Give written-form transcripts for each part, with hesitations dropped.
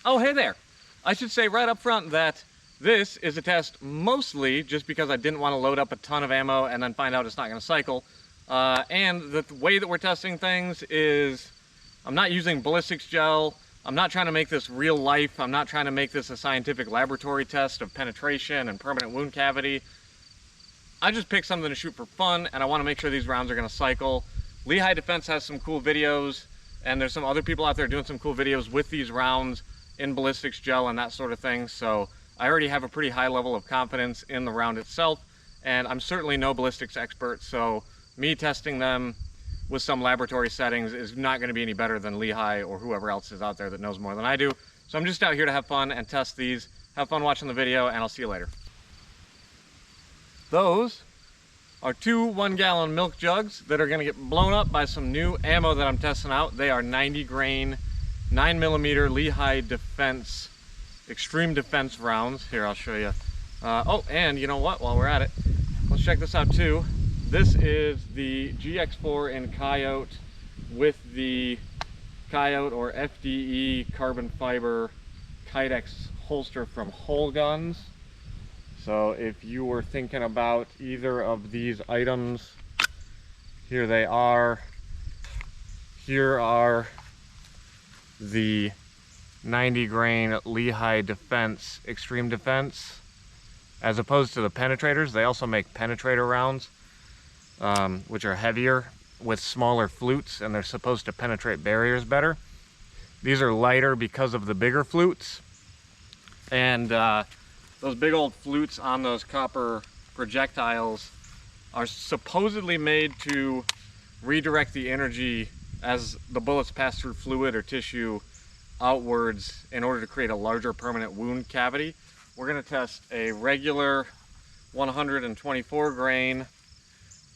Oh, hey there. I should say right up front that this is a test mostly just because I didn't want to load up a ton of ammo and then find out it's not going to cycle. And the way that we're testing things is I'm not using ballistics gel. I'm not trying to make this real life. I'm not trying to make this a scientific laboratory test of penetration and permanent wound cavity. I just picked something to shoot for fun, and I want to make sure these rounds are going to cycle. Lehigh Defense has some cool videos, and there's some other people out there doing some cool videos with these rounds in ballistics gel and that sort of thing. So I already have a pretty high level of confidence in the round itself, and I'm certainly no ballistics expert, so me testing them with some laboratory settings is not going to be any better than Lehigh or whoever else is out there that knows more than I do. So I'm just out here to have fun and test these. Have fun watching the video, and I'll see you later. Those are two 1-gallon milk jugs that are going to get blown up by some new ammo that I'm testing out. They are 90 grain 9mm Lehigh Defense Xtreme Defense rounds. Here, I'll show you. Oh, and you know what, while we're at it, let's check this out too. This is the GX4 and Coyote with the Coyote or FDE carbon fiber Kydex holster from Whole Guns. So if you were thinking about either of these items, here they are. Here are the 90 grain Lehigh Defense Xtreme Defense. As opposed to the penetrators, they also make penetrator rounds, which are heavier with smaller flutes, and they're supposed to penetrate barriers better. These are lighter because of the bigger flutes, and those big old flutes on those copper projectiles are supposedly made to redirect the energy as the bullets pass through fluid or tissue outwards in order to create a larger permanent wound cavity. We're going to test a regular 124 grain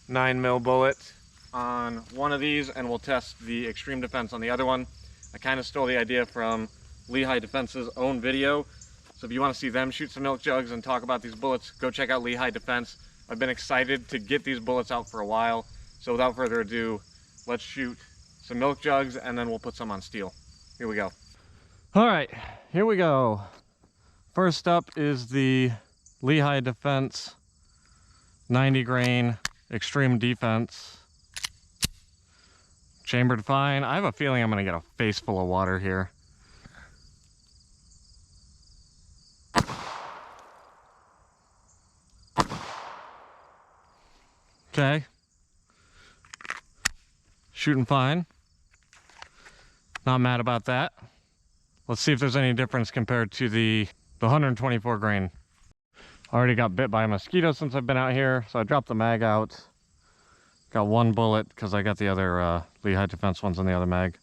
9mm bullet on one of these, and we'll test the Xtreme Defense on the other one. I kind of stole the idea from Lehigh Defense's own video. So if you want to see them shoot some milk jugs and talk about these bullets, go check out Lehigh Defense. I've been excited to get these bullets out for a while. So without further ado, let's shoot some milk jugs and then we'll put some on steel. Here we go. All right, here we go. First up is the Lehigh Defense 90 grain Xtreme Defense. Chambered fine. I have a feeling I'm going to get a face full of water here. Okay. Shooting fine. Not mad about that. Let's see if there's any difference compared to the 124 grain. Already got bit by a mosquito since I've been out here, so I dropped the mag out. Got one bullet because I got the other Lehigh Defense ones in the other mag.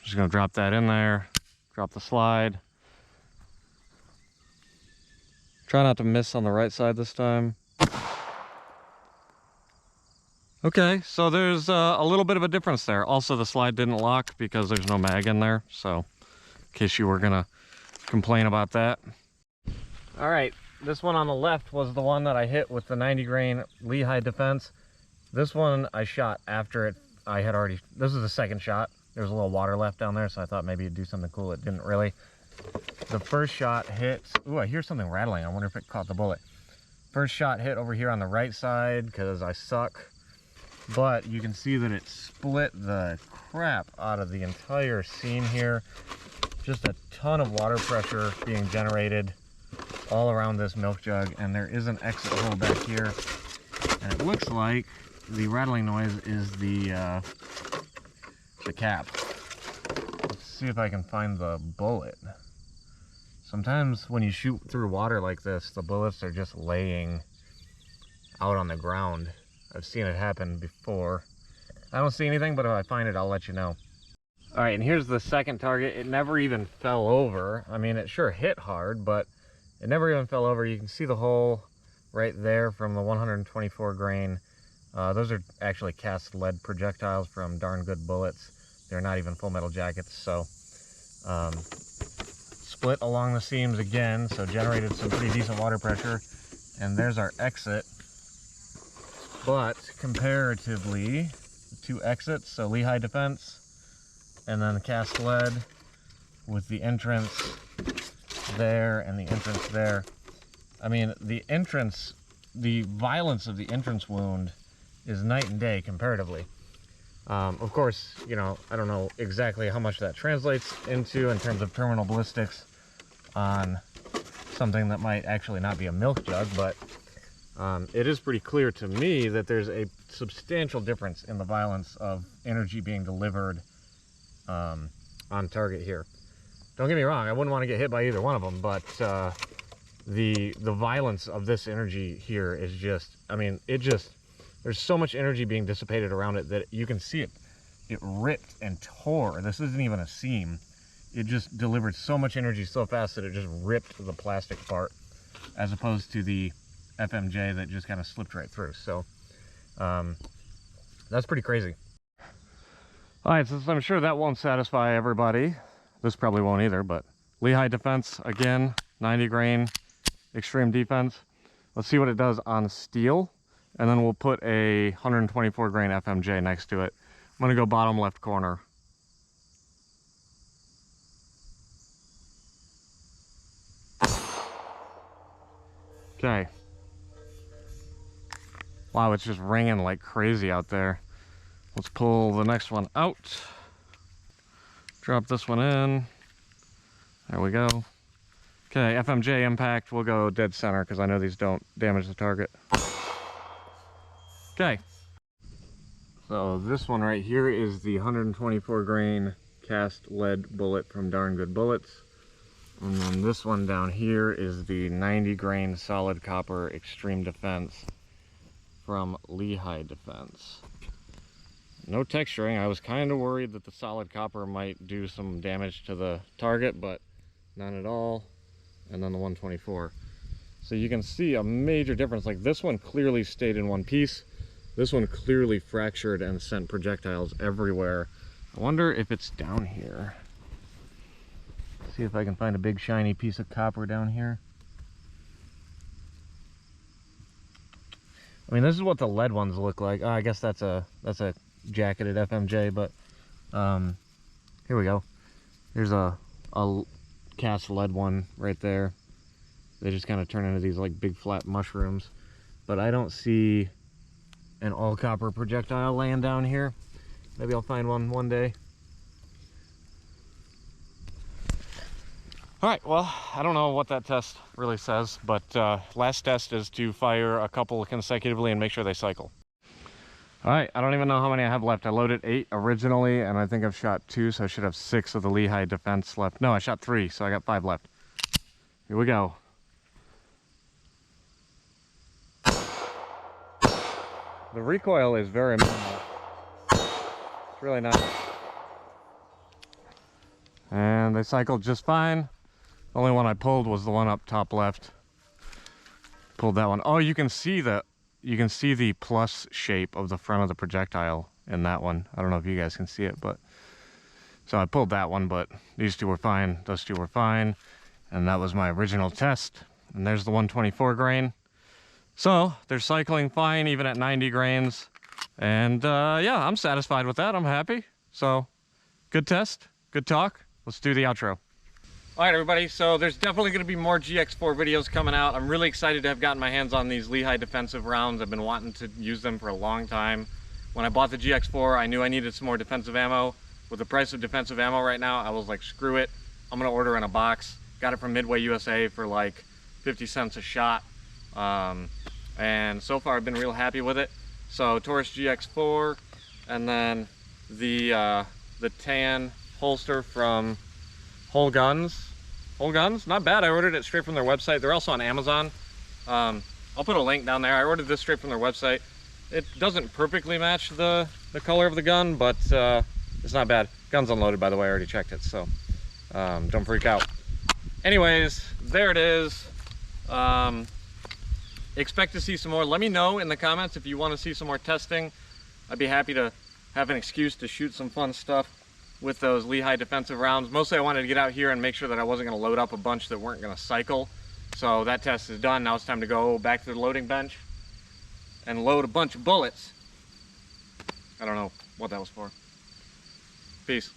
Just gonna drop that in there, drop the slide. Try not to miss on the right side this time. Okay, so there's a little bit of a difference there. Also, the slide didn't lock because there's no mag in there, so in case you were gonna complain about that. All right, this one on the left was the one that I hit with the 90 grain Lehigh Defense. This one I shot after it. This is the second shot. There was a little water left down there, so I thought maybe it'd do something cool. It didn't really. The first shot hit, ooh, I hear something rattling. I wonder if it caught the bullet. First shot hit over here on the right side because I suck. But you can see that it split the crap out of the entire seam here. Just a ton of water pressure being generated all around this milk jug, and there is an exit hole back here. And it looks like the rattling noise is the cap. Let's see if I can find the bullet. Sometimes when you shoot through water like this, the bullets are just laying out on the ground. I've seen it happen before. I don't see anything, but if I find it, I'll let you know. All right, and here's the second target. It never even fell over. I mean, it sure hit hard, but it never even fell over. You can see the hole right there from the 124 grain. Those are actually cast lead projectiles from Darn Good Bullets. They're not even full metal jackets, so split along the seams again, so generated some pretty decent water pressure. And there's our exit. But comparatively, two exits, so Lehigh Defense and then the cast lead, with the entrance there and the entrance there. I mean, the violence of the entrance wound is night and day comparatively. Of course, you know, I don't know exactly how much that translates into in terms of terminal ballistics on something that might actually not be a milk jug, but it is pretty clear to me that there's a substantial difference in the violence of energy being delivered on target here. Don't get me wrong, I wouldn't want to get hit by either one of them, but the violence of this energy here is just, I mean, there's so much energy being dissipated around it that you can see it. It ripped and tore. This isn't even a seam. It just delivered so much energy so fast that it just ripped the plastic apart, as opposed to the FMJ that just kind of slipped right through. So that's pretty crazy. All right, so I'm sure that won't satisfy everybody. This probably won't either, but Lehigh Defense, again, 90 grain Xtreme Defense. Let's see what it does on steel, and then we'll put a 124 grain FMJ next to it. I'm gonna go bottom left corner. Okay. Wow, it's just ringing like crazy out there. Let's pull the next one out. Drop this one in. There we go. Okay, FMJ impact, we'll go dead center because I know these don't damage the target. Okay. So this one right here is the 124 grain cast lead bullet from Darn Good Bullets. And then this one down here is the 90 grain solid copper Xtreme Defense from Lehigh Defense. No texturing. I was kind of worried that the solid copper might do some damage to the target, but none at all. And then the 124. So you can see a major difference. Like this one clearly stayed in one piece. This one clearly fractured and sent projectiles everywhere. I wonder if it's down here. See if I can find a big shiny piece of copper down here. I mean, this is what the lead ones look like. Oh, I guess that's a jacketed FMJ, but here we go. There's a cast lead one right there. They just kind of turn into these like big flat mushrooms, but I don't see an all copper projectile laying down here. Maybe I'll find one day. All right, well, I don't know what that test really says, but last test is to fire a couple consecutively and make sure they cycle. All right, I don't even know how many I have left. I loaded 8 originally, and I think I've shot 2, so I should have 6 of the Lehigh Defense left. No, I shot 3, so I got 5 left. Here we go. The recoil is very minimal. It's really nice. And they cycled just fine. The only one I pulled was the one up top left. Pulled that one. Oh, you can see the plus shape of the front of the projectile in that one. I don't know if you guys can see it, but so I pulled that one, but these two were fine, those two were fine, and that was my original test. And there's the 124 grain. So they're cycling fine even at 90 grains, and yeah, I'm satisfied with that. I'm happy. So good test, good talk. Let's do the outro. All right, everybody, so there's definitely going to be more GX4 videos coming out. I'm really excited to have gotten my hands on these Lehigh defensive rounds. I've been wanting to use them for a long time. When I bought the GX4, I knew I needed some more defensive ammo. With the price of defensive ammo right now, I was like, screw it. I'm going to order in a box. Got it from Midway USA for like 50 cents a shot. And so far I've been real happy with it. So Taurus GX4, and then the tan holster from Whole Guns. Whole Guns, not bad. I ordered it straight from their website. They're also on Amazon. I'll put a link down there. I ordered this straight from their website. It doesn't perfectly match the color of the gun, but it's not bad. Gun's unloaded, by the way. I already checked it, so don't freak out. Anyways, there it is. Expect to see some more. Let me know in the comments if you want to see some more testing. I'd be happy to have an excuse to shoot some fun stuff with those Lehigh defensive rounds. Mostly I wanted to get out here and make sure that I wasn't going to load up a bunch that weren't going to cycle. So that test is done. Now it's time to go back to the loading bench and load a bunch of bullets. I don't know what that was for. Peace.